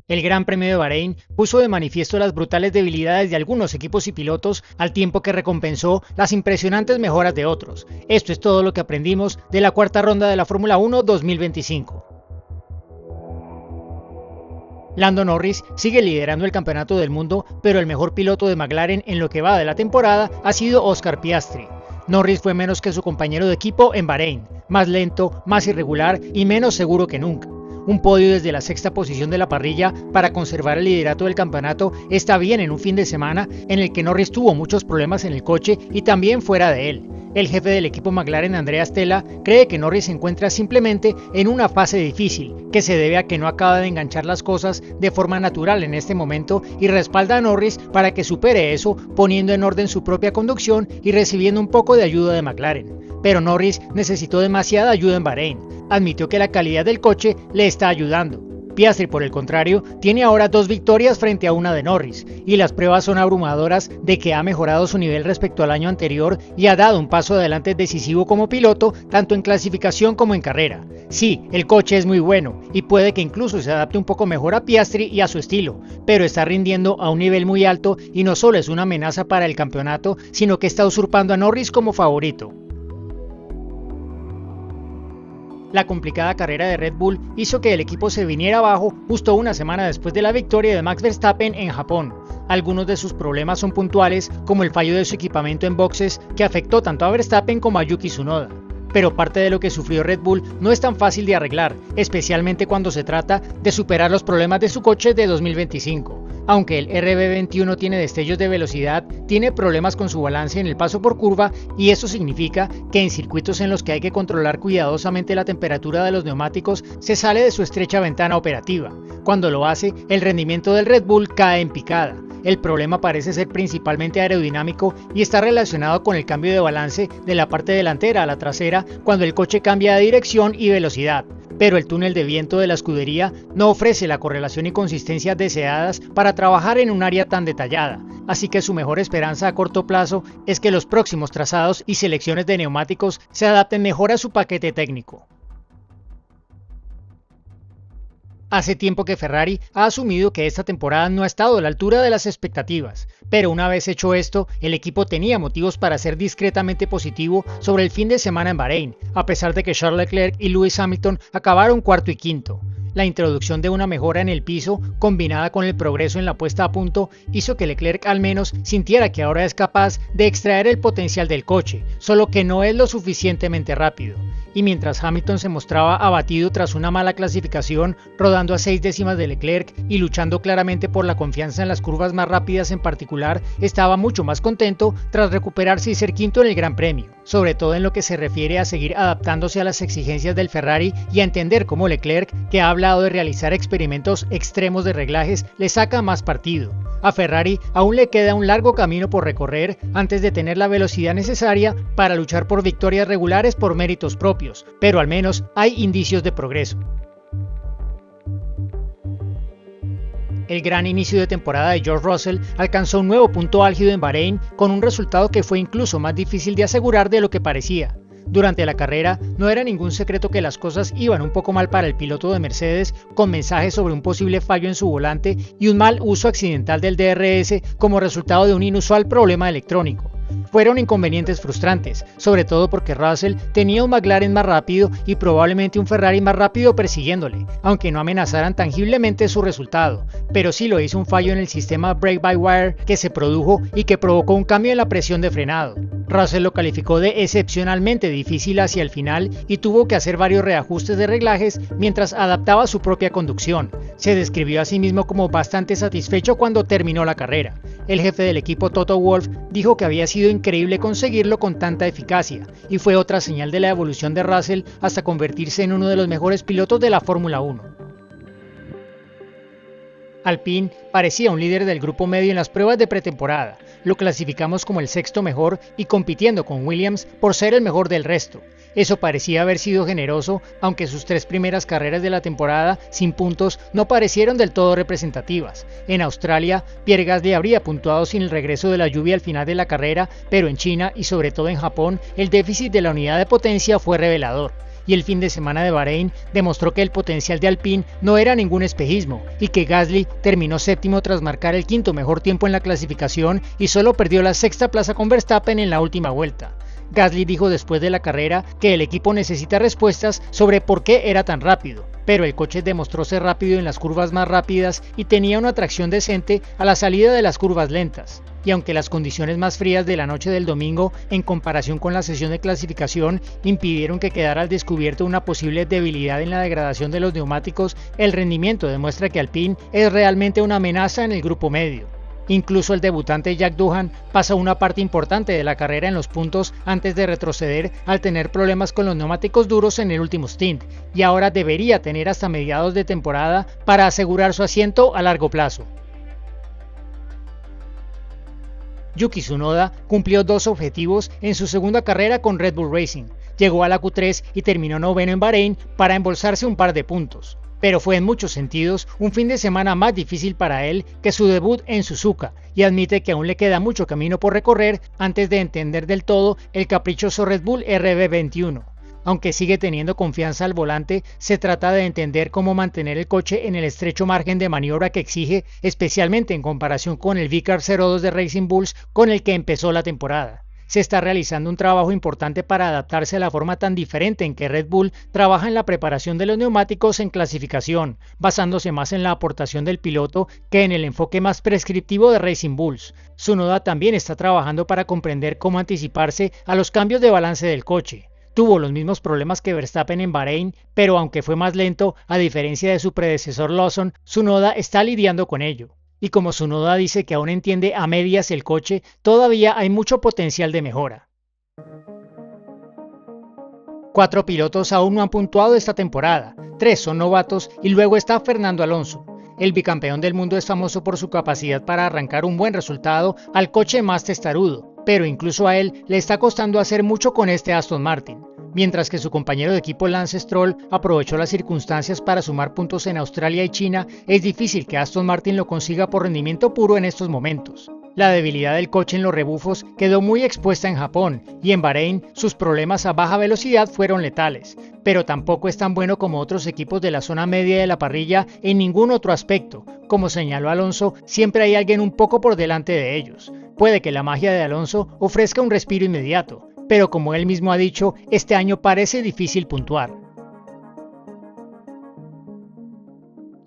El Gran Premio de Bahrein puso de manifiesto las brutales debilidades de algunos equipos y pilotos al tiempo que recompensó las impresionantes mejoras de otros. Esto es todo lo que aprendimos de la cuarta ronda de la Fórmula 1 2025. Lando Norris sigue liderando el campeonato del mundo, pero el mejor piloto de McLaren en lo que va de la temporada ha sido Oscar Piastri. Norris fue menos que su compañero de equipo en Bahrein, más lento, más irregular y menos seguro que nunca. Un podio desde la sexta posición de la parrilla para conservar el liderato del campeonato está bien en un fin de semana en el que Norris tuvo muchos problemas en el coche y también fuera de él. El jefe del equipo McLaren, Andrea Stella, cree que Norris se encuentra simplemente en una fase difícil, que se debe a que no acaba de enganchar las cosas de forma natural en este momento y respalda a Norris para que supere eso poniendo en orden su propia conducción y recibiendo un poco de ayuda de McLaren. Pero Norris necesitó demasiada ayuda en Bahrein. Admitió que la calidad del coche le está ayudando. Piastri, por el contrario, tiene ahora 2 victorias frente a una de Norris, y las pruebas son abrumadoras de que ha mejorado su nivel respecto al año anterior y ha dado un paso adelante decisivo como piloto, tanto en clasificación como en carrera. Sí, el coche es muy bueno, y puede que incluso se adapte un poco mejor a Piastri y a su estilo, pero está rindiendo a un nivel muy alto y no solo es una amenaza para el campeonato, sino que está usurpando a Norris como favorito. La complicada carrera de Red Bull hizo que el equipo se viniera abajo justo una semana después de la victoria de Max Verstappen en Japón. Algunos de sus problemas son puntuales, como el fallo de su equipamiento en boxes que afectó tanto a Verstappen como a Yuki Tsunoda. Pero parte de lo que sufrió Red Bull no es tan fácil de arreglar, especialmente cuando se trata de superar los problemas de su coche de 2025. Aunque el RB21 tiene destellos de velocidad, tiene problemas con su balance en el paso por curva y eso significa que en circuitos en los que hay que controlar cuidadosamente la temperatura de los neumáticos se sale de su estrecha ventana operativa. Cuando lo hace, el rendimiento del Red Bull cae en picada. El problema parece ser principalmente aerodinámico y está relacionado con el cambio de balance de la parte delantera a la trasera cuando el coche cambia de dirección y velocidad. Pero el túnel de viento de la escudería no ofrece la correlación y consistencia deseadas para trabajar en un área tan detallada, así que su mejor esperanza a corto plazo es que los próximos trazados y selecciones de neumáticos se adapten mejor a su paquete técnico. Hace tiempo que Ferrari ha asumido que esta temporada no ha estado a la altura de las expectativas, pero una vez hecho esto, el equipo tenía motivos para ser discretamente positivo sobre el fin de semana en Bahrein, a pesar de que Charles Leclerc y Lewis Hamilton acabaron cuarto y quinto. La introducción de una mejora en el piso, combinada con el progreso en la puesta a punto, hizo que Leclerc al menos sintiera que ahora es capaz de extraer el potencial del coche, solo que no es lo suficientemente rápido. Y mientras Hamilton se mostraba abatido tras una mala clasificación, rodando a 6 décimas de Leclerc y luchando claramente por la confianza en las curvas más rápidas en particular, estaba mucho más contento tras recuperarse y ser quinto en el Gran Premio, sobre todo en lo que se refiere a seguir adaptándose a las exigencias del Ferrari y a entender cómo Leclerc, que ha hablado de realizar experimentos extremos de reglajes, le saca más partido. A Ferrari aún le queda un largo camino por recorrer antes de tener la velocidad necesaria para luchar por victorias regulares por méritos propios, pero al menos hay indicios de progreso. El gran inicio de temporada de George Russell alcanzó un nuevo punto álgido en Bahrein con un resultado que fue incluso más difícil de asegurar de lo que parecía. Durante la carrera no era ningún secreto que las cosas iban un poco mal para el piloto de Mercedes, con mensajes sobre un posible fallo en su volante y un mal uso accidental del DRS como resultado de un inusual problema electrónico. Fueron inconvenientes frustrantes, sobre todo porque Russell tenía un McLaren más rápido y probablemente un Ferrari más rápido persiguiéndole, aunque no amenazaran tangiblemente su resultado, pero sí lo hizo un fallo en el sistema brake-by-wire que se produjo y que provocó un cambio en la presión de frenado. Russell lo calificó de excepcionalmente difícil hacia el final y tuvo que hacer varios reajustes de reglajes mientras adaptaba su propia conducción. Se describió a sí mismo como bastante satisfecho cuando terminó la carrera. El jefe del equipo, Toto Wolff, dijo que había sido increíble conseguirlo con tanta eficacia, y fue otra señal de la evolución de Russell hasta convertirse en uno de los mejores pilotos de la Fórmula 1. Alpine parecía un líder del grupo medio en las pruebas de pretemporada, lo clasificamos como el sexto mejor y compitiendo con Williams por ser el mejor del resto. Eso parecía haber sido generoso, aunque sus 3 primeras carreras de la temporada sin puntos no parecieron del todo representativas. En Australia, Pierre Gasly habría puntuado sin el regreso de la lluvia al final de la carrera, pero en China y sobre todo en Japón, el déficit de la unidad de potencia fue revelador. y el fin de semana de Bahrein demostró que el potencial de Alpine no era ningún espejismo y que Gasly terminó séptimo tras marcar el quinto mejor tiempo en la clasificación y solo perdió la sexta plaza con Verstappen en la última vuelta. Gasly dijo después de la carrera que el equipo necesita respuestas sobre por qué era tan rápido, pero el coche demostró ser rápido en las curvas más rápidas y tenía una tracción decente a la salida de las curvas lentas. Y aunque las condiciones más frías de la noche del domingo, en comparación con la sesión de clasificación, impidieron que quedara al descubierto una posible debilidad en la degradación de los neumáticos, el rendimiento demuestra que Alpine es realmente una amenaza en el grupo medio. Incluso el debutante Jack Doohan pasó una parte importante de la carrera en los puntos antes de retroceder al tener problemas con los neumáticos duros en el último stint, y ahora debería tener hasta mediados de temporada para asegurar su asiento a largo plazo. Yuki Tsunoda cumplió dos objetivos en su segunda carrera con Red Bull Racing. Llegó a la Q3 y terminó noveno en Bahrein para embolsarse un par de puntos. Pero fue en muchos sentidos un fin de semana más difícil para él que su debut en Suzuka, y admite que aún le queda mucho camino por recorrer antes de entender del todo el caprichoso Red Bull RB21. Aunque sigue teniendo confianza al volante, se trata de entender cómo mantener el coche en el estrecho margen de maniobra que exige, especialmente en comparación con el Vicar 02 de Racing Bulls con el que empezó la temporada. Se está realizando un trabajo importante para adaptarse a la forma tan diferente en que Red Bull trabaja en la preparación de los neumáticos en clasificación, basándose más en la aportación del piloto que en el enfoque más prescriptivo de Racing Bulls. Tsunoda también está trabajando para comprender cómo anticiparse a los cambios de balance del coche. Tuvo los mismos problemas que Verstappen en Bahrein, pero aunque fue más lento, a diferencia de su predecesor Lawson, Tsunoda está lidiando con ello. Y como Tsunoda dice que aún entiende a medias el coche, todavía hay mucho potencial de mejora. 4 pilotos aún no han puntuado esta temporada, 3 son novatos y luego está Fernando Alonso. El bicampeón del mundo es famoso por su capacidad para arrancar un buen resultado al coche más testarudo, pero incluso a él le está costando hacer mucho con este Aston Martin. Mientras que su compañero de equipo Lance Stroll aprovechó las circunstancias para sumar puntos en Australia y China, es difícil que Aston Martin lo consiga por rendimiento puro en estos momentos. La debilidad del coche en los rebufos quedó muy expuesta en Japón, y en Bahrein sus problemas a baja velocidad fueron letales, pero tampoco es tan bueno como otros equipos de la zona media de la parrilla en ningún otro aspecto. Como señaló Alonso, siempre hay alguien un poco por delante de ellos. Puede que la magia de Alonso ofrezca un respiro inmediato, pero como él mismo ha dicho, este año parece difícil puntuar.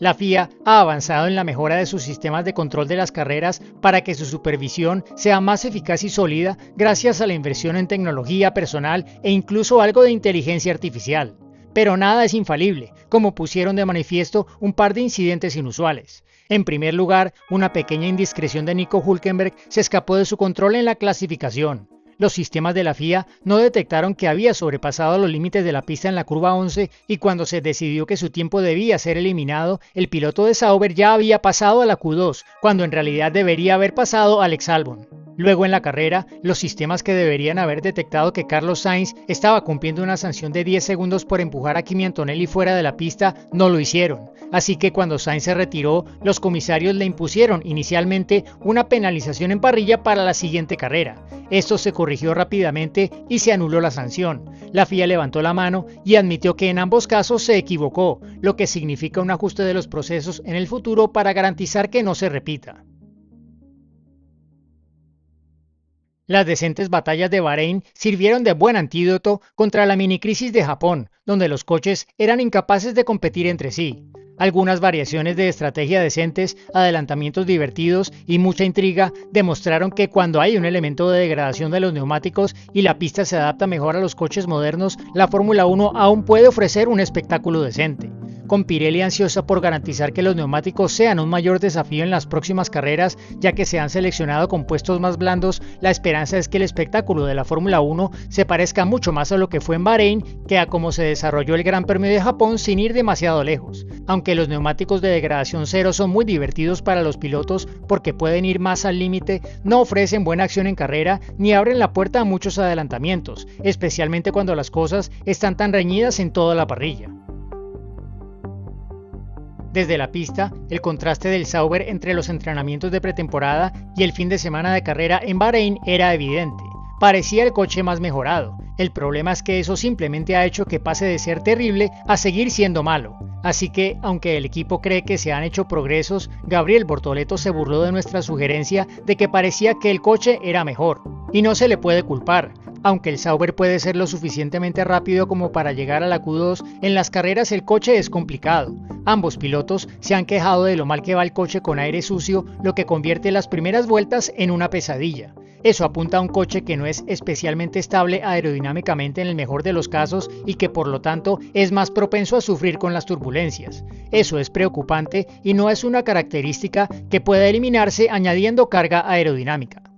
La FIA ha avanzado en la mejora de sus sistemas de control de las carreras para que su supervisión sea más eficaz y sólida gracias a la inversión en tecnología personal e incluso algo de inteligencia artificial. Pero nada es infalible, como pusieron de manifiesto un par de incidentes inusuales. En primer lugar, una pequeña indiscreción de Nico Hülkenberg se escapó de su control en la clasificación. Los sistemas de la FIA no detectaron que había sobrepasado los límites de la pista en la curva 11 y cuando se decidió que su tiempo debía ser eliminado, el piloto de Sauber ya había pasado a la Q2, cuando en realidad debería haber pasado a Alex Albon. Luego en la carrera, los sistemas que deberían haber detectado que Carlos Sainz estaba cumpliendo una sanción de 10 segundos por empujar a Kimi Antonelli fuera de la pista no lo hicieron, así que cuando Sainz se retiró, los comisarios le impusieron inicialmente una penalización en parrilla para la siguiente carrera. Esto se corrigió rápidamente y se anuló la sanción. La FIA levantó la mano y admitió que en ambos casos se equivocó, lo que significa un ajuste de los procesos en el futuro para garantizar que no se repita. Las decentes batallas de Bahrein sirvieron de buen antídoto contra la minicrisis de Japón, donde los coches eran incapaces de competir entre sí. Algunas variaciones de estrategia decentes, adelantamientos divertidos y mucha intriga demostraron que cuando hay un elemento de degradación de los neumáticos y la pista se adapta mejor a los coches modernos, la Fórmula 1 aún puede ofrecer un espectáculo decente. Con Pirelli ansiosa por garantizar que los neumáticos sean un mayor desafío en las próximas carreras, ya que se han seleccionado compuestos más blandos, la esperanza es que el espectáculo de la Fórmula 1 se parezca mucho más a lo que fue en Bahrein que a cómo se desarrolló el Gran Premio de Japón sin ir demasiado lejos. Aunque los neumáticos de degradación cero son muy divertidos para los pilotos porque pueden ir más al límite, no ofrecen buena acción en carrera ni abren la puerta a muchos adelantamientos, especialmente cuando las cosas están tan reñidas en toda la parrilla. Desde la pista, el contraste del Sauber entre los entrenamientos de pretemporada y el fin de semana de carrera en Bahrein era evidente. Parecía el coche más mejorado, El problema es que eso simplemente ha hecho que pase de ser terrible a seguir siendo malo. Así que, aunque el equipo cree que se han hecho progresos, Gabriel Bortoleto se burló de nuestra sugerencia de que parecía que el coche era mejor. Y no se le puede culpar. Aunque el Sauber puede ser lo suficientemente rápido como para llegar a la Q2, en las carreras el coche es complicado. Ambos pilotos se han quejado de lo mal que va el coche con aire sucio, lo que convierte las primeras vueltas en una pesadilla. Eso apunta a un coche que no es especialmente estable aerodinámicamente en el mejor de los casos y que por lo tanto es más propenso a sufrir con las turbulencias. Eso es preocupante y no es una característica que pueda eliminarse añadiendo carga aerodinámica.